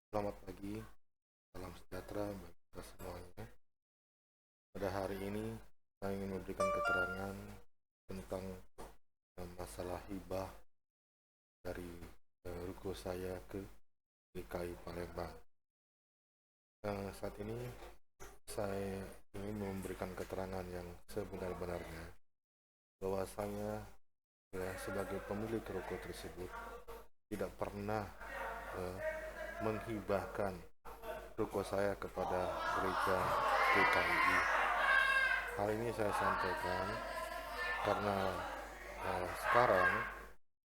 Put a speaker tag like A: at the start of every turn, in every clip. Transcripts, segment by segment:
A: Selamat pagi, salam sejahtera bagi kita semuanya. Pada hari ini, saya ingin memberikan keterangan tentang masalah hibah dari ruko saya ke DKI Palembang. Saat ini, saya ingin memberikan keterangan yang sebenar-benarnya bahwasanya sebagai pemilik ruko tersebut tidak pernah eh, menghibahkan ruko saya kepada gereja GKI. Hal ini saya sampaikan karena sekarang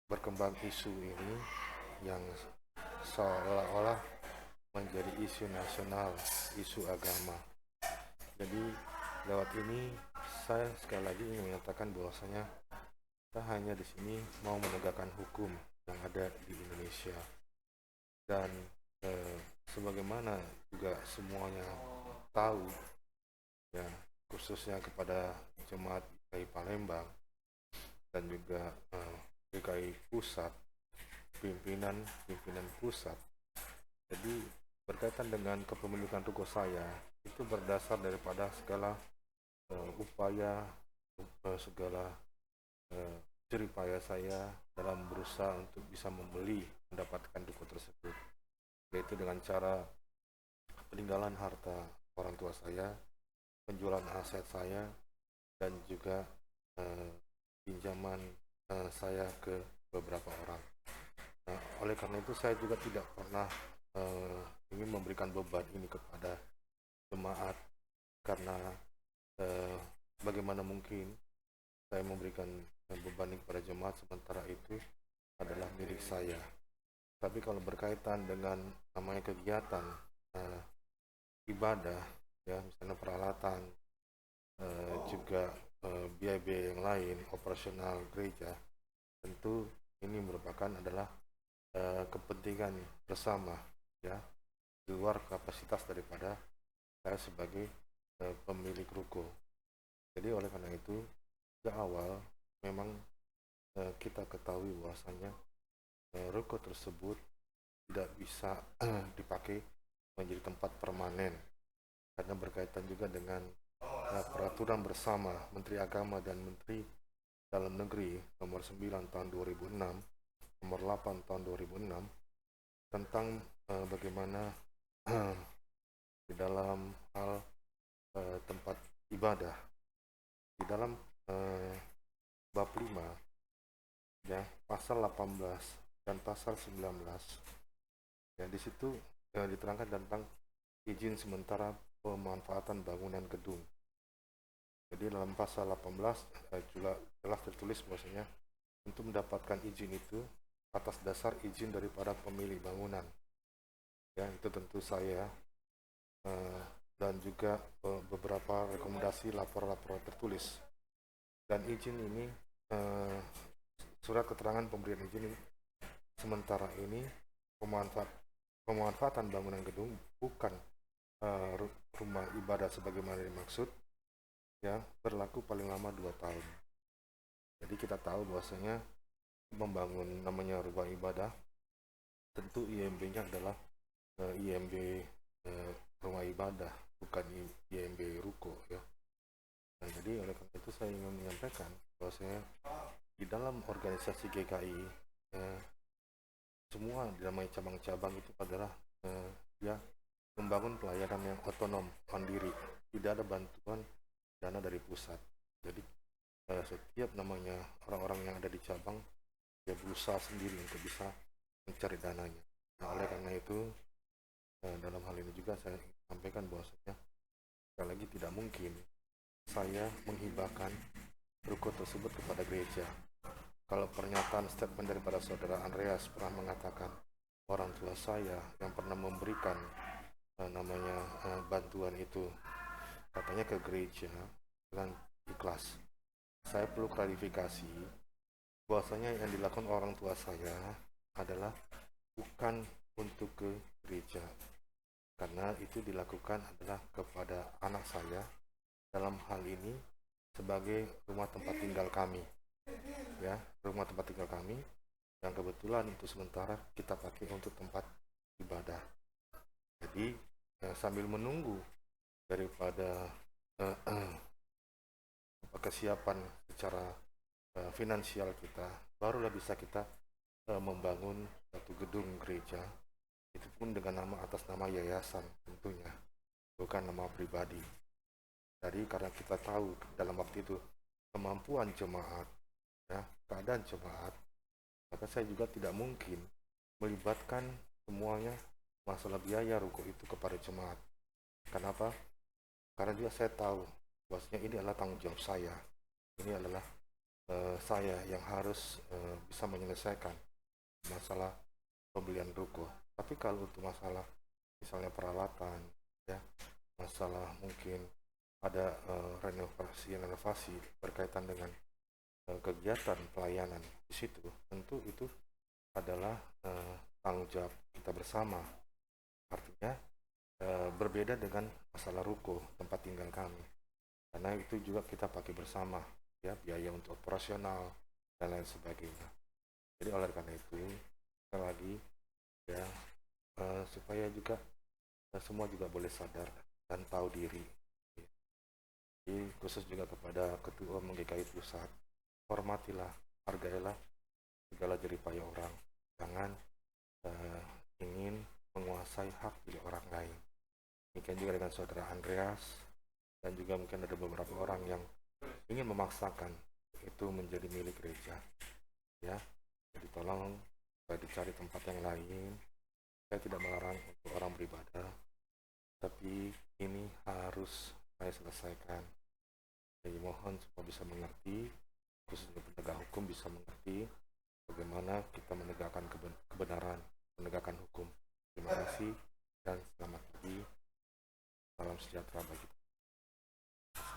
A: berkembang isu ini yang seolah-olah menjadi isu nasional, isu agama. Jadi lewat ini saya sekali lagi ingin menyatakan bahwasanya kita hanya di sini mau menegakkan hukum yang ada di Indonesia dan sebagaimana juga semuanya tahu ya, khususnya kepada jemaat GKI Palembang dan juga GKI Pusat, pimpinan pusat. Jadi berkaitan dengan kepemilikan ruko saya itu berdasar daripada segala upaya, segala jeripaya saya dalam berusaha untuk bisa mendapatkan ruko tersebut, yaitu dengan cara peninggalan harta orang tua saya, penjualan aset saya, dan juga pinjaman saya ke beberapa orang. Nah, oleh karena itu saya juga tidak pernah ingin memberikan beban ini kepada jemaat karena bagaimana mungkin saya memberikan beban ini kepada jemaat sementara itu adalah milik saya. Tapi kalau berkaitan dengan namanya kegiatan ibadah, ya misalnya peralatan, juga biaya-biaya yang lain, operasional gereja, tentu ini merupakan adalah kepentingan bersama, ya, di luar kapasitas daripada saya sebagai pemilik ruko. Jadi oleh karena itu sejak awal memang kita ketahui bahwasanya ruko tersebut tidak bisa dipakai menjadi tempat permanen karena berkaitan juga dengan peraturan bersama Menteri Agama dan Menteri Dalam Negeri nomor 9 tahun 2006, nomor 8 tahun 2006 tentang bagaimana di dalam hal tempat ibadah di dalam bab 5 ya, pasal 18 dan pasal 19 ya, di situ diterangkan tentang izin sementara pemanfaatan bangunan gedung. Jadi dalam pasal 18 jelas tertulis bahwasanya untuk mendapatkan izin itu atas dasar izin daripada pemilik bangunan. Ya, itu tentu saya dan juga beberapa rekomendasi laporan-laporan tertulis. Dan izin ini surat keterangan pemberian izin ini, sementara ini pemanfaatan bangunan gedung bukan rumah ibadah sebagaimana dimaksud, ya, berlaku paling lama 2 tahun. Jadi kita tahu bahwasanya membangun namanya rumah ibadah tentu IMB-nya adalah IMB rumah ibadah, bukan IMB ruko, ya. Nah, jadi oleh karena itu saya ingin menyampaikan bahwasanya di dalam organisasi GKI semua namanya cabang-cabang itu adalah ya membangun pelayanan yang otonom, mandiri, tidak ada bantuan dana dari pusat. Jadi setiap namanya orang-orang yang ada di cabang dia berusaha sendiri untuk bisa mencari dananya. Nah, oleh karena itu dalam hal ini juga saya sampaikan bahwasanya sekali lagi tidak mungkin saya menghibahkan ruko tersebut kepada gereja. Kalau pernyataan statement daripada saudara Andreas pernah mengatakan orang tua saya yang pernah memberikan namanya bantuan itu katanya ke gereja dengan ikhlas. Saya perlu klarifikasi bahwasanya yang dilakukan orang tua saya adalah bukan untuk ke gereja, karena itu dilakukan adalah kepada anak saya dalam hal ini sebagai rumah tempat tinggal kami, ya, rumah tempat tinggal kami yang kebetulan untuk sementara kita pakai untuk tempat ibadah. sambil menunggu daripada kesiapan secara finansial kita, barulah bisa kita membangun satu gedung gereja, itu pun dengan nama atas nama yayasan tentunya, bukan nama pribadi. Jadi karena kita tahu dalam waktu itu kemampuan jemaat, ya, keadaan jemaat, maka saya juga tidak mungkin melibatkan semuanya masalah biaya ruko itu kepada jemaat. Kenapa? Karena juga saya tahu bahwasanya ini adalah tanggung jawab saya. Ini adalah saya yang harus bisa menyelesaikan masalah pembelian ruko. Tapi kalau untuk masalah misalnya peralatan, ya, masalah mungkin ada renovasi berkaitan dengan kegiatan pelayanan di situ, tentu itu adalah tanggung jawab kita bersama. Artinya berbeda dengan masalah ruko tempat tinggal kami, karena itu juga kita pakai bersama, ya, biaya untuk operasional dan lain sebagainya. Jadi oleh karena itu sekali lagi, ya, supaya juga semua juga boleh sadar dan tahu diri. Jadi khusus juga kepada Ketua Umum GKI Pusat, hormatilah, hargailah segala jeripaya orang. Jangan ingin menguasai hak milik orang lain. Demikian juga dengan saudara Andreas, dan juga mungkin ada beberapa orang yang ingin memaksakan itu menjadi milik gereja, ya. Jadi tolong dicari tempat yang lain. Saya tidak melarang untuk orang beribadah, tapi ini harus saya selesaikan. Jadi mohon semua bisa mengerti, khususnya penegak hukum bisa mengerti bagaimana kita menegakkan kebenaran, menegakkan hukum. Terima kasih dan selamat pagi. Salam sejahtera bagi kita.